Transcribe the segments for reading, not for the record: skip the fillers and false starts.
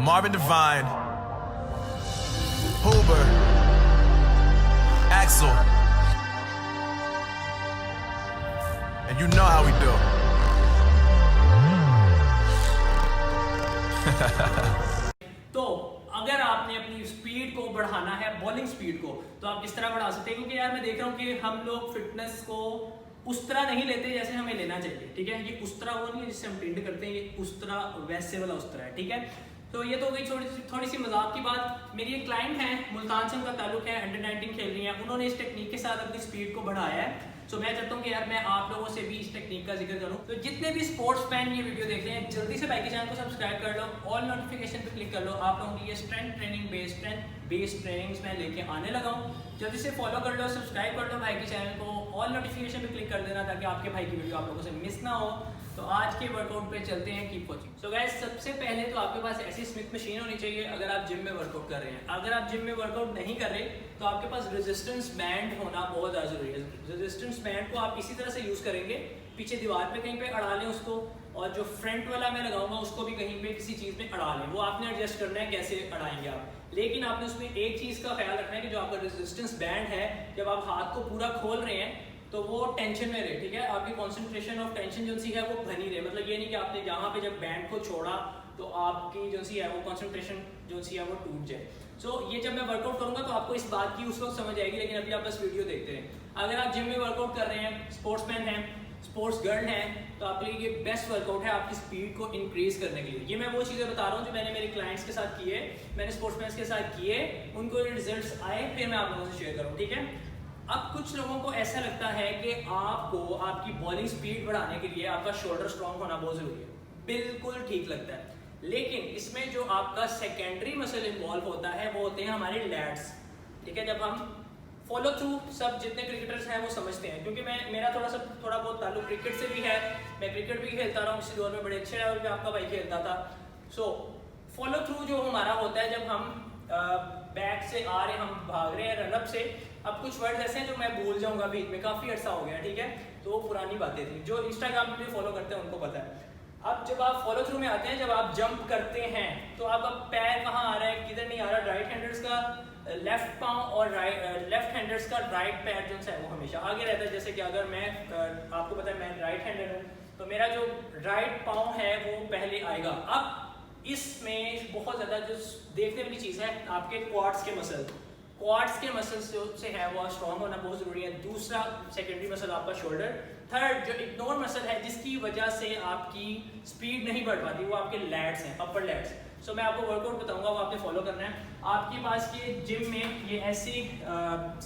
Marvin Devine, Huber, Axel, and you know how we do. तो अगर आपने अपनी स्पीड को बढ़ाना है, बॉलिंग स्पीड को, तो आप किस तरह बढ़ा सकते हैं? क्योंकि यार मैं देख रहा हूँ कि हम लोग फिटनेस को उस तरह नहीं लेते जैसे हमें लेना चाहिए, ठीक है? ये उस तरह वो नहीं है जिससे हम ट्रेंड करते हैं, ये उस तरह वैसे वाला उस तरह है, ठीक है? तो ये तो हो गई थोड़ी सी मजाक की बात। मेरी एक क्लाइंट है, मुल्तान से उनका ताल्लुक है, अंडर 19 खेल रही है, उन्होंने इस टेक्निक के साथ अपनी स्पीड को बढ़ाया है। सो मैं चाहता हूँ कि यार मैं आप लोगों से भी इस टेक्निक का जिक्र करूँ। तो जितने भी स्पोर्ट्स फैन ये वीडियो देख रहे हैं, जल्दी से भाई के चैनल को सब्सक्राइब कर लो, ऑल नोटिफिकेशन पे क्लिक कर लो। आप लोगों की ये स्ट्रेंथ बेस्ड ट्रेनिंग्स मैं लेके आने लगा हूँ, जल्दी से फॉलो कर लो, सब्सक्राइब कर लो भाई के चैनल को, ऑल नोटिफिकेशन पे क्लिक कर देना ताकि आपके भाई की वीडियो आप लोगों से मिस ना हो। तो आज के वर्कआउट पे चलते हैं, कीप वॉचिंग। सो गाइस, सबसे पहले तो आपके पास ऐसी स्मिथ मशीन होनी चाहिए अगर आप जिम में वर्कआउट कर रहे हैं। अगर आप जिम में वर्कआउट नहीं कर रहे तो आपके पास रेजिस्टेंस बैंड होना बहुत ज़्यादा जरूरी है। रेजिस्टेंस बैंड को आप इसी तरह से यूज़ करेंगे, पीछे दीवार पे कहीं पे अड़ा लें उसको, और जो फ्रंट वाला मैं लगाऊंगा उसको भी कहीं पे किसी चीज़ में अड़ा लें। वो आपने एडजस्ट करना है कैसे अड़ाएंगे आप, लेकिन आपने उसमें एक चीज़ का ख्याल रखना है कि जो आपका रेजिस्टेंस बैंड है, जब आप हाथ को पूरा खोल रहे हैं तो वो टेंशन में रहे, ठीक है? आपकी कॉन्सेंट्रेशन ऑफ टेंशन जो सी है वो बनी रहे। मतलब ये नहीं कि आपने यहाँ पे जब बैंड को छोड़ा तो आपकी जो सी है वो कॉन्सेंट्रेशन जो सी है वो टूट जाए। सो ये जब मैं वर्कआउट करूंगा तो आपको इस बात की उस वक्त समझ आएगी, लेकिन अभी आप बस वीडियो देखते हैं। अगर आप जिम में वर्कआउट कर रहे हैं, स्पोर्ट्समैन हैं, स्पोर्ट्स गर्ल हैं, तो आपके लिए ये बेस्ट वर्कआउट है आपकी स्पीड को इंक्रीज करने के लिए। ये मैं वो चीज़ें बता रहा हूँ जो मैंने मेरे क्लाइंट्स के साथ किए, मैंने स्पोर्ट्समैन के साथ किए, उनको रिजल्ट्स आए, फिर मैं आप लोगों से शेयर करूँ, ठीक है? अब कुछ लोगों को ऐसा लगता है कि आपको आपकी बॉलिंग स्पीड बढ़ाने के लिए आपका शोल्डर स्ट्रॉन्ग होना बहुत जरूरी है। बिल्कुल ठीक लगता है, लेकिन इसमें जो आपका सेकेंडरी मसल इन्वॉल्व होता है वो होते हैं हमारे लैट्स, ठीक है? जब हम फॉलो थ्रू, सब जितने क्रिकेटर्स हैं वो समझते हैं, क्योंकि मेरा थोड़ा बहुत ताल्लुक क्रिकेट से भी है, मैं क्रिकेट भी खेलता रहा हूँ इसी दौर में, बड़े अच्छे लेवल पे आपका भाई खेलता था। सो फॉलो थ्रू जो हमारा होता है, जब हम बैक से आ रहे, हम भाग रहे हैं रनअप से। अब कुछ वर्ड्स ऐसे हैं जो मैं भूल जाऊंगा बीच में, काफ़ी अर्सा हो गया, ठीक है? तो वो पुरानी बातें थी, जो इंस्टाग्राम पे भी फॉलो करते हैं उनको पता है। अब जब आप फॉलो थ्रू में आते हैं, जब आप जंप करते हैं तो आपका पैर कहाँ आ रहा है, किधर नहीं आ रहा। राइट हैंडर्स का लेफ्ट पाँव और लेफ्ट हैंडर्स का राइट पैर जो है वो हमेशा आगे रहता है। जैसे कि अगर मैं आपको पता है मैं राइट हैंडर हूँ, तो मेरा जो राइट पाँव है वो पहले आएगा। अब इसमें बहुत ज़्यादा जो देखने वाली चीज़ है, आपके क्वाड्स के मसल्स जो से है वो स्ट्रॉन्ग होना बहुत ज़रूरी है। दूसरा सेकेंडरी मसल आपका शोल्डर। थर्ड जो इग्नोर मसल है जिसकी वजह से आपकी स्पीड नहीं बढ़ पाती, वो आपके लैट्स हैं, अपर लैट्स। सो मैं आपको वर्कआउट बताऊंगा, वो आपने फॉलो करना है। आपके पास ये जिम में ये ऐसी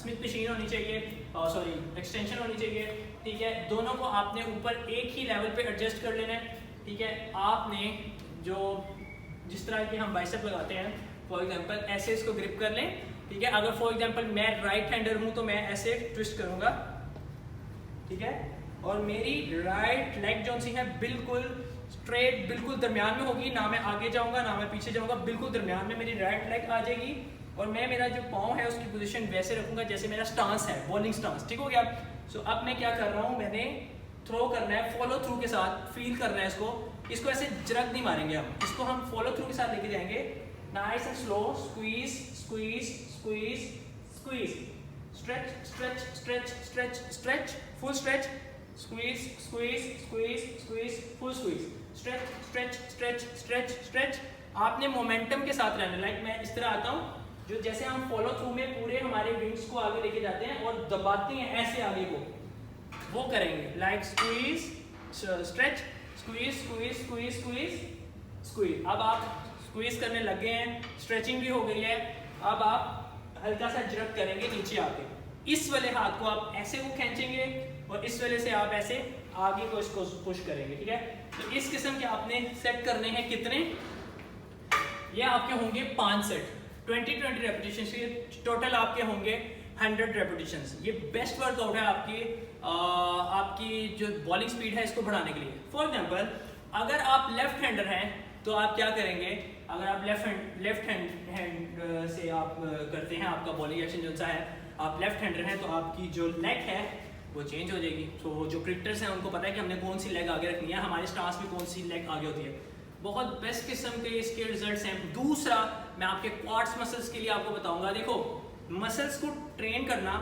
स्मिथ मशीन होनी चाहिए, सॉरी एक्सटेंशन होनी चाहिए, ठीक है? दोनों को आपने ऊपर एक ही लेवल पे एडजस्ट कर लेना है, ठीक है? आपने जो जिस तरह की हम बाइसेप लगाते हैं, फॉर एग्जांपल ऐसे इसको ग्रिप कर लें, ठीक है? अगर फॉर एग्जांपल मैं राइट हैंडर हूं तो मैं ऐसे ट्विस्ट करूंगा, ठीक है? और मेरी राइट लेग जो सी है बिल्कुल स्ट्रेट, बिल्कुल दरमियान में होगी, ना मैं आगे जाऊंगा ना मैं पीछे जाऊंगा, बिल्कुल दरमियान में मेरी राइट लेग आ जाएगी। और मैं मेरा जो पाँव है उसकी पोजीशन वैसे रखूंगा जैसे मेरा स्टांस है, बॉलिंग स्टांस, ठीक हो गया? सो अब मैं क्या कर रहा हूँ, मैंने थ्रो करना है फॉलो थ्रू के साथ, फील करना है इसको ऐसे जरक नहीं मारेंगे हम, इसको हम फॉलो थ्रू के साथ लेके जाएंगे, nice and slow, squeeze squeeze squeeze squeeze, stretch stretch stretch stretch stretch, full stretch, squeeze squeeze squeeze squeeze, full squeeze, stretch stretch stretch stretch stretch. आपने मोमेंटम के साथ रहना। लाइक मैं इस तरह आता हूँ, जो जैसे हम फॉलो थ्रू में पूरे हमारे विंग्स को आगे लेके जाते हैं और दबाते हैं ऐसे आगे को, वो करेंगे। Like squeeze stretch, squeeze squeeze squeeze squeeze squeeze. अब आप स्क्वीज करने लग गए हैं, स्ट्रेचिंग भी हो गई है। अब आप हल्का सा जर्क करेंगे नीचे आके, इस वाले हाथ को आप ऐसे को खींचेंगे और इस वाले से आप ऐसे आगे को इसको पुश करेंगे, ठीक है? तो इस किस्म के आपने सेट करने हैं। कितने? ये आपके होंगे 5 सेट, 20-20 रेपिटेशंस के टोटल आपके होंगे 100 रेपिटेशंस। ये बेस्ट वर्कआउट है आपकी जो बॉलिंग स्पीड है इसको बढ़ाने के लिए। फॉर एग्जांपल अगर आप लेफ्ट हैंडर हैं तो आप क्या करेंगे, अगर आप लेफ्ट हैंड से आप करते हैं, आपका बॉलिंग एक्शन जो सा है, आप लेफ्ट हैंडर हैं तो आपकी जो लेग है वो चेंज हो जाएगी। तो जो क्रिकेटर्स हैं उनको पता है कि हमने कौन सी लेग आगे रखनी है, हमारे स्टांस में कौन सी लेग आगे होती है। बहुत बेस्ट किस्म के इसके रिजल्ट्स हैं। दूसरा, मैं आपके क्वाड्स मसल्स के लिए आपको बताऊंगा। देखो, मसल्स को ट्रेन करना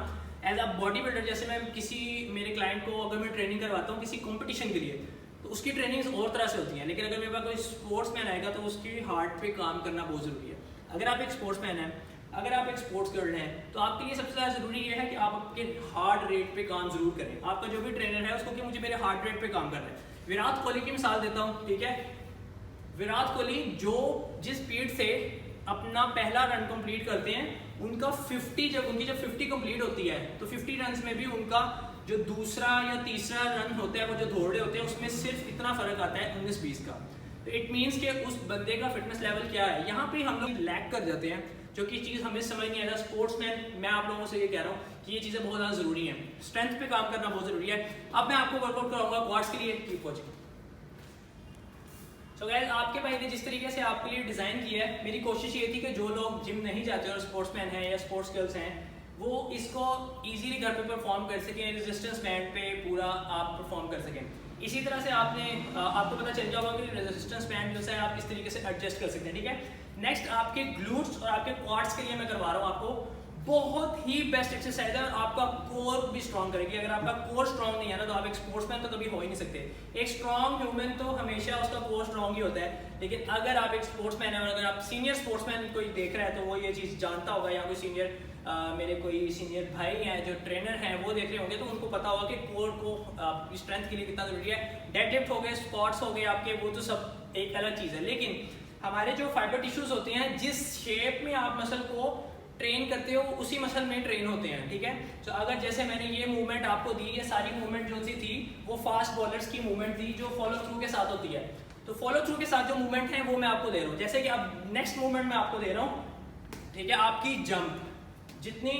एज अ बॉडी बिल्डर, जैसे मैं किसी मेरे क्लाइंट को अगर मैं ट्रेनिंग करवाता हूँ किसी कंपटीशन के लिए, तो उसकी ट्रेनिंग्स और तरह से होती हैं। लेकिन अगर मेरे पास कोई स्पोर्ट्स मैन आएगा तो उसकी हार्ट पे काम करना बहुत ज़रूरी है। अगर आप एक स्पोर्ट्स मैन हैं, अगर आप एक स्पोर्ट्स गर्ल हैं, तो आपके लिए सबसे ज़्यादा ज़रूरी ये है कि आप आपके हार्ट रेट पे काम जरूर करें। आपका जो भी ट्रेनर है उसको कि मुझे मेरे हार्ट रेट पे काम करना है। विराट कोहली की मिसाल देता हूँ, ठीक है। विराट कोहली जिस स्पीड से अपना पहला रन कंप्लीट करते हैं, उनका 50 जब 50 कंप्लीट होती है तो 50 रन में भी उनका जो दूसरा या तीसरा रन होता है, वो जो दौड़े होते हैं, उसमें सिर्फ इतना फर्क आता है 19-20 का। तो इट मीन्स कि उस बंदे का फिटनेस लेवल क्या है। यहाँ पे हम लोग लैग कर जाते हैं, जो कि चीज़ हमें समझ नहीं आता। स्पोर्ट्समैन, मैं आप लोगों से ये कह रहा हूँ कि ये चीज़ें बहुत ज़्यादा ज़रूरी हैं। स्ट्रेंथ पे काम करना बहुत ज़रूरी है। अब मैं आपको वर्कआउट कराऊंगा क्वाड्स के लिए। Keep watching. सो गाइस, आपके भाई ने जिस तरीके से आपके लिए डिज़ाइन किया है, मेरी कोशिश ये थी कि जो लोग जिम नहीं जाते और स्पोर्ट्समैन हैं या स्पोर्ट्स गर्ल्स हैं, वो इसको इजीली घर पे परफॉर्म कर सकें, रेजिस्टेंस बैंड पे पूरा आप परफॉर्म कर सकें। इसी तरह से आपको पता चल जाएगा कि रेजिस्टेंस बैंड जो है आप इस तरीके से एडजस्ट कर सकते हैं, ठीक है। नेक्स्ट, आपके ग्लूट्स और आपके क्वाड्स के लिए मैं करवा रहा हूँ आपको बहुत ही बेस्ट एक्सरसाइज है, और आपका कोर भी स्ट्रॉन्ग करेगी। अगर आपका कोर स्ट्रॉन्ग नहीं है ना, तो आप एक स्पोर्ट्समैन तो कभी हो ही नहीं सकते। एक स्ट्रॉन्ग ह्यूमन तो हमेशा उसका कोर स्ट्रॉन्ग ही होता है, लेकिन अगर आप एक स्पोर्ट्समैन है और अगर आप सीनियर स्पोर्ट्समैन कोई देख रहा है तो वो ये चीज़ जानता होगा, या कोई सीनियर मेरे कोई सीनियर भाई हैं जो ट्रेनर हैं वो देख रहे होंगे, तो उनको पता होगा कि कोर को स्ट्रेंथ के लिए कितना जरूरी है। डेडलिफ्ट हो गए, स्क्वाट्स हो गए आपके, वो तो सब एक अलग चीज़ है। लेकिन हमारे जो फाइबर टिश्यूज होते हैं, जिस शेप में आप मसल को ट्रेन करते हो उसी मसल में ट्रेन होते हैं, ठीक है। तो अगर जैसे मैंने ये मूवमेंट आपको दी, ये सारी मूवमेंट जो सी थी वो फास्ट बॉलर्स की मूवमेंट थी जो फॉलो थ्रू के साथ होती है। तो फॉलो थ्रू के साथ जो मूवमेंट है वो मैं आपको दे रहा हूँ। जैसे कि अब नेक्स्ट मूवमेंट मैं आपको दे रहा हूँ, ठीक है। आपकी जंप, जितनी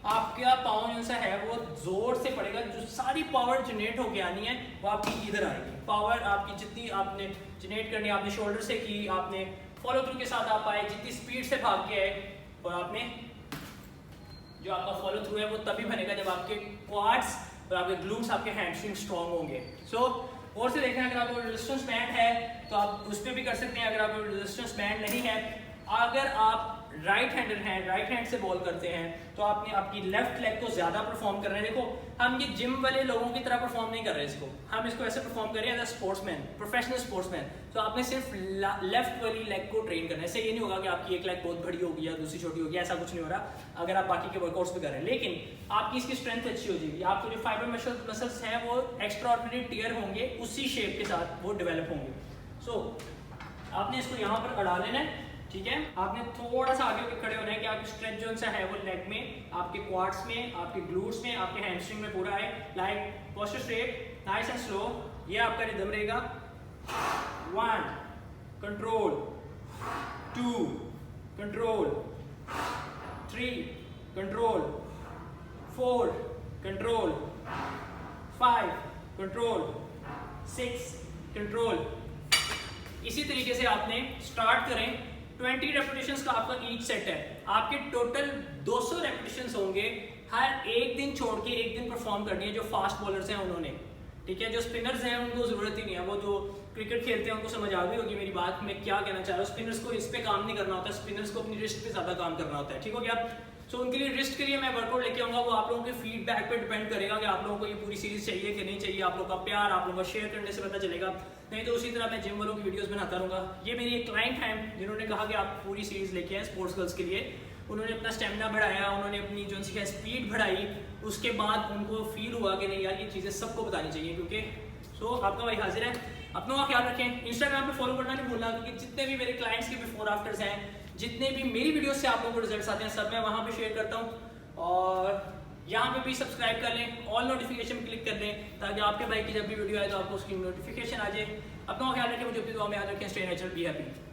आपका पाँव जो सा है वो जोर से पड़ेगा, जो सारी पावर जनरेट होके आनी है वो आपकी इधर आएगी। पावर आपकी जितनी आपने जनरेट करनी है, आपने शोल्डर से की, आपने फॉलो थ्रू के साथ आप आए, जितनी स्पीड से भाग के आए, और आपने जो आपका फॉलो थ्रू है वो तभी बनेगा जब आपके क्वाड्स और आपके ग्लूट्स, आपके हैमस्ट्रिंग स्ट्रॉन्ग होंगे। सो और से देखें, अगर आपको रेजिस्टेंस बैंड है तो आप उस पर भी कर सकते हैं। अगर आपको रेजिस्टेंस बैंड नहीं है, अगर आप राइट हैंडर हैं, राइट हैंड से बॉल करते हैं, तो आपने आपकी लेफ्ट लेग को ज्यादा परफॉर्म कर रहे हैं। देखो, हम ये जिम वाले लोगों की तरह परफॉर्म नहीं कर रहे इसको, हम इसको ऐसे परफॉर्म कर रहे हैं as a sportsman, professional sportsman. तो आपने सिर्फ लेफ्ट वाली लेग को ट्रेन करना है। इससे ये नहीं होगा कि आपकी एक लेग बहुत बड़ी होगी या दूसरी छोटी होगी, ऐसा कुछ नहीं हो रहा अगर आप बाकी के वर्कआउट्स भी कर रहे हैं। लेकिन आपकी इसकी स्ट्रेंथ अच्छी हो जाएगी, आपके जो फाइबर मसल्स हैं वो एक्स्ट्रा ऑर्डिनरी टियर होंगे, उसी शेप के साथ वो डेवलप होंगे। सो आपने इसको यहाँ पर अड़ा लेना है, ठीक है। आपने थोड़ा सा आगे खड़े होना है कि आपकी स्ट्रेच जो सा है वो लेग में, आपके क्वाड्स में, आपके ग्लूट्स में, आपके हैमस्ट्रिंग में पूरा है। Like posture straight, nice and slow, ये आपका रिदम रहेगा। 1 control, 2 control, 3 control, 4 control, 5 control, 6 control. इसी तरीके से आपने स्टार्ट करें। 20 रेपिटेशंस का आपका ईच सेट है। आपके टोटल 200 रेपिटेशंस होंगे। हर एक दिन छोड़ के एक दिन परफॉर्म करनी है। जो फास्ट बॉलर्स हैं उन्होंने, ठीक है। जो स्पिनर्स हैं उनको जरूरत ही नहीं है, वो जो क्रिकेट खेलते हैं उनको समझ आ गई होगी मेरी बात, मैं क्या कहना चाह रहा हूँ। स्पिनर्स को इस पे काम नहीं करना होता, स्पिनर्स को अपनी रिस्ट पे ज्यादा काम करना होता है, ठीक हो गया। सो उनके लिए रिस्ट के लिए मैं वर्कआउट लेके आऊंगा, वो आप लोगों के फीडबैक पे डिपेंड करेगा कि आप लोगों को ये पूरी सीरीज चाहिए कि नहीं चाहिए। आप लोगों का प्यार आप लोगों का शेयर करने से पता चलेगा, नहीं तो उसी तरह मैं जिम वालों की वीडियोस बनाता रहूँगा। ये मेरी एक क्लाइंट है जिन्होंने कहा कि आप पूरी सीरीज लेके आए स्पोर्ट्स गर्ल्स के लिए। उन्होंने अपना स्टेमिना बढ़ाया, उन्होंने अपनी जो सी है स्पीड बढ़ाई, उसके बाद उनको फील हुआ कि नहीं यार ये चीज़ें सबको बतानी चाहिए। क्योंकि सो आपका भाई हाजिर है, अपनों का ख्याल रखें। इंस्टाग्राम पे फॉलो करना नहीं भूलना, क्योंकि जितने भी मेरे क्लाइंट्स के बिफोर आफ्टर्स हैं, जितने भी मेरी वीडियोस से आप लोगों को रिजल्ट्स आते हैं, सब मैं वहाँ पे शेयर करता हूँ। और यहाँ पे भी सब्सक्राइब कर लें, ऑल नोटिफिकेशन क्लिक कर लें, ताकि आपके भाई की जब भी वीडियो आए तो आपको उसकी नोटिफिकेशन आ जाए। अपना ख्याल रखें, मुझे अपनी दुआ में याद रखें। Stay natural, be happy.